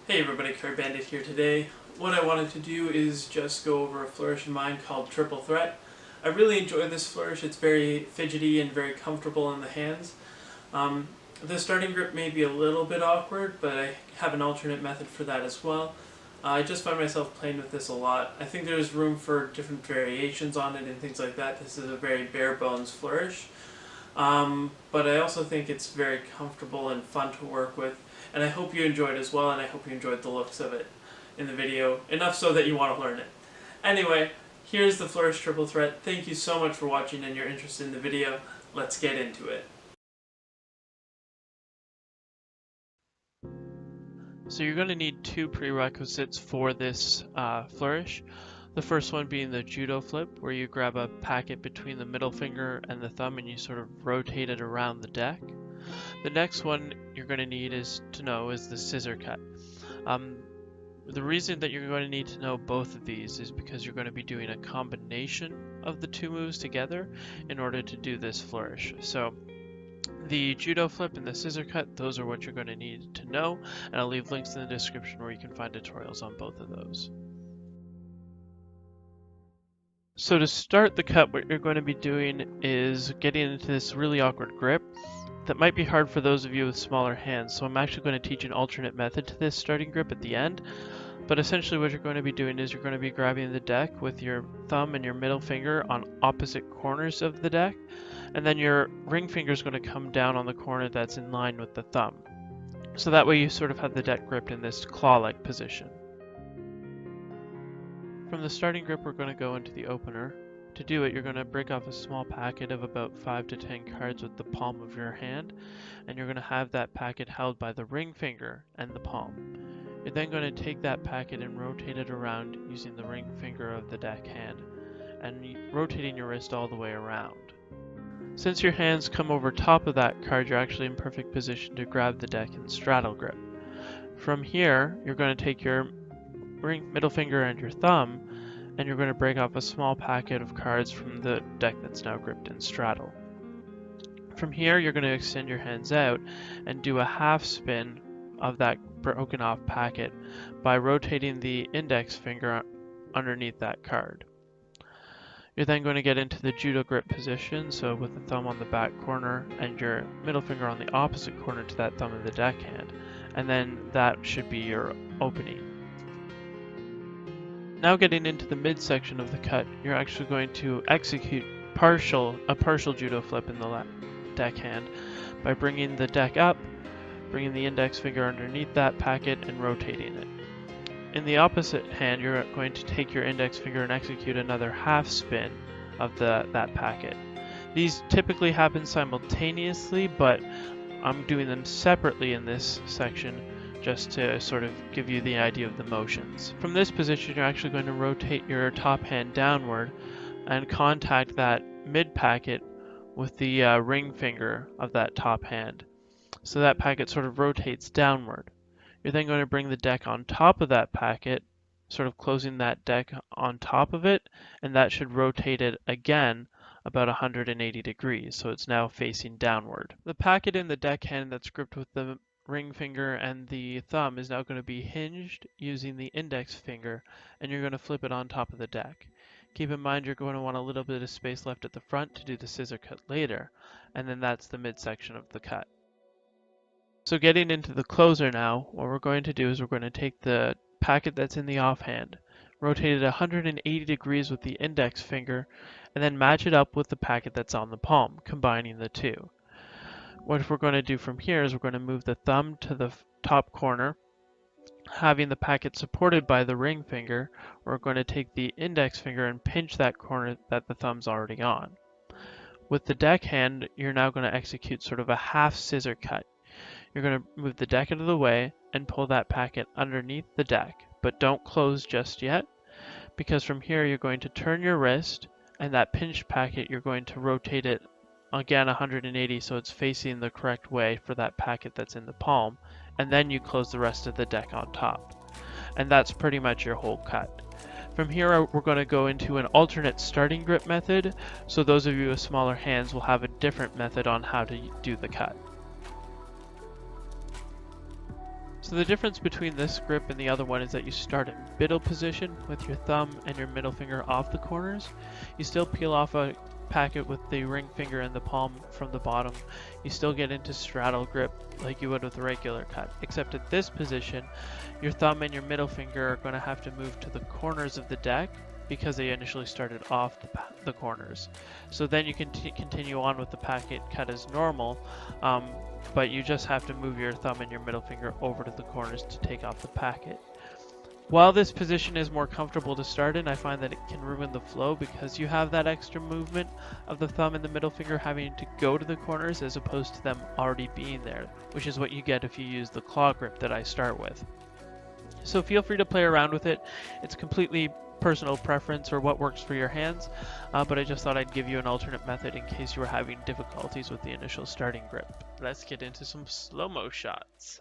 Hey everybody, Cardbandit here today. What I wanted to do is just go over a flourish in mine called Triple Threat. I really enjoy this flourish. It's very fidgety and very comfortable in the hands. The starting grip may be a little bit awkward, but I have an alternate method for that as well. I just find myself playing with this a lot. I think there's room for different variations on it and things like that. This is a very bare bones flourish. But I also think it's very comfortable and fun to work with, and I hope you enjoyed as well, and I hope you enjoyed the looks of it in the video, enough so that you want to learn it. Anyway, here's the Flourish Triple Threat. Thank you so much for watching and your interest in the video. Let's get into it. So you're going to need two prerequisites for this flourish. The first one being the Judo Flip, where you grab a packet between the middle finger and the thumb and you sort of rotate it around the deck. The next one you're going to need is the Scissor-Cut. The reason that you're going to need to know both of these is because you're going to be doing a combination of the two moves together in order to do this flourish. So the Judo Flip and the Scissor-Cut, those are what you're going to need to know, and I'll leave links in the description where you can find tutorials on both of those. So to start the cut, what you're going to be doing is getting into this really awkward grip that might be hard for those of you with smaller hands. So I'm actually going to teach an alternate method to this starting grip at the end. But essentially what you're going to be doing is you're going to be grabbing the deck with your thumb and your middle finger on opposite corners of the deck. And then your ring finger is going to come down on the corner that's in line with the thumb. So that way you sort of have the deck gripped in this claw-like position. From the starting grip, we're going to go into the opener. To do it, you're going to break off a small packet of about 5 to 10 cards with the palm of your hand, and you're going to have that packet held by the ring finger and the palm. You're then going to take that packet and rotate it around using the ring finger of the deck hand, and rotating your wrist all the way around. Since your hands come over top of that card, you're actually in perfect position to grab the deck in straddle grip. From here, you're going to take your middle finger and your thumb, and you're going to break off a small packet of cards from the deck that's now gripped in straddle. From here, you're going to extend your hands out and do a half spin of that broken off packet by rotating the index finger underneath that card. You're then going to get into the judo grip position, so with the thumb on the back corner and your middle finger on the opposite corner to that thumb of the deck hand, and then that should be your opening. Now getting into the midsection of the cut, you're actually going to execute a partial judo flip in the deck hand by bringing the deck up, bringing the index finger underneath that packet and rotating it. In the opposite hand, you're going to take your index finger and execute another half spin of that packet. These typically happen simultaneously, but I'm doing them separately in this section just to sort of give you the idea of the motions. From this position, you're actually going to rotate your top hand downward and contact that mid packet with the ring finger of that top hand. So that packet sort of rotates downward. You're then going to bring the deck on top of that packet, sort of closing that deck on top of it, and that should rotate it again about 180 degrees, so it's now facing downward. The packet in the deck hand that's gripped with the ring finger and the thumb is now going to be hinged using the index finger, and you're going to flip it on top of the deck. Keep in mind you're going to want a little bit of space left at the front to do the scissor cut later, and then that's the midsection of the cut. So getting into the closer now, what we're going to do is we're going to take the packet that's in the offhand, rotate it 180 degrees with the index finger, and then match it up with the packet that's on the palm, combining the two. What we're going to do from here is we're going to move the thumb to the top corner, having the packet supported by the ring finger. We're going to take the index finger and pinch that corner that the thumb's already on. With the deck hand, you're now going to execute sort of a half scissor cut. You're going to move the deck out of the way and pull that packet underneath the deck, but don't close just yet, because from here you're going to turn your wrist, and that pinched packet you're going to rotate it again 180 so it's facing the correct way for that packet that's in the palm, and then you close the rest of the deck on top. And that's pretty much your whole cut. From here we're going to go into an alternate starting grip method, so those of you with smaller hands will have a different method on how to do the cut. So the difference between this grip and the other one is that you start in middle position with your thumb and your middle finger off the corners. You still peel off a packet with the ring finger and the palm from the bottom. You still get into straddle grip like you would with a regular cut, except at this position, your thumb and your middle finger are going to have to move to the corners of the deck because they initially started off the corners. So then you can continue on with the packet cut as normal, but you just have to move your thumb and your middle finger over to the corners to take off the packet. While this position is more comfortable to start in, I find that it can ruin the flow because you have that extra movement of the thumb and the middle finger having to go to the corners as opposed to them already being there, which is what you get if you use the claw grip that I start with. So feel free to play around with it. It's completely personal preference or what works for your hands, but I just thought I'd give you an alternate method in case you were having difficulties with the initial starting grip. Let's get into some slow-mo shots.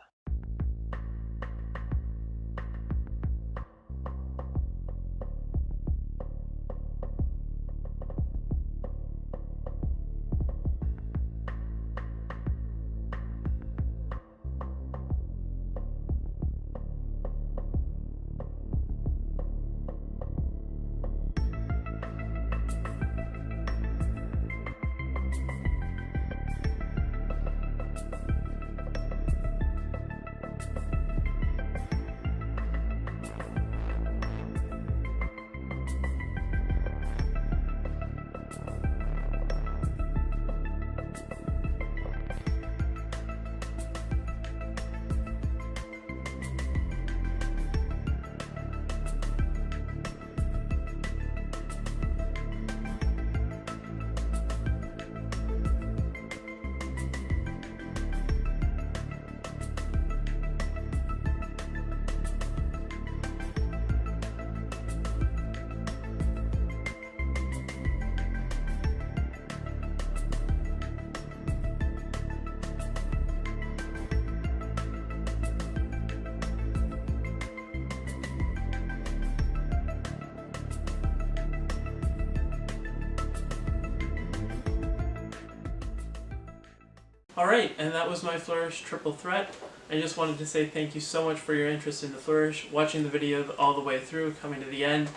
Alright, and that was my flourish triple threat. I just wanted to say thank you so much for your interest in the flourish, watching the video all the way through, coming to the end.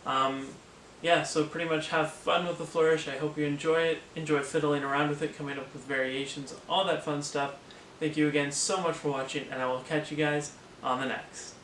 Yeah, so pretty much have fun with the flourish. I hope you enjoy it, enjoy fiddling around with it, coming up with variations, all that fun stuff. Thank you again so much for watching, and I will catch you guys on the next.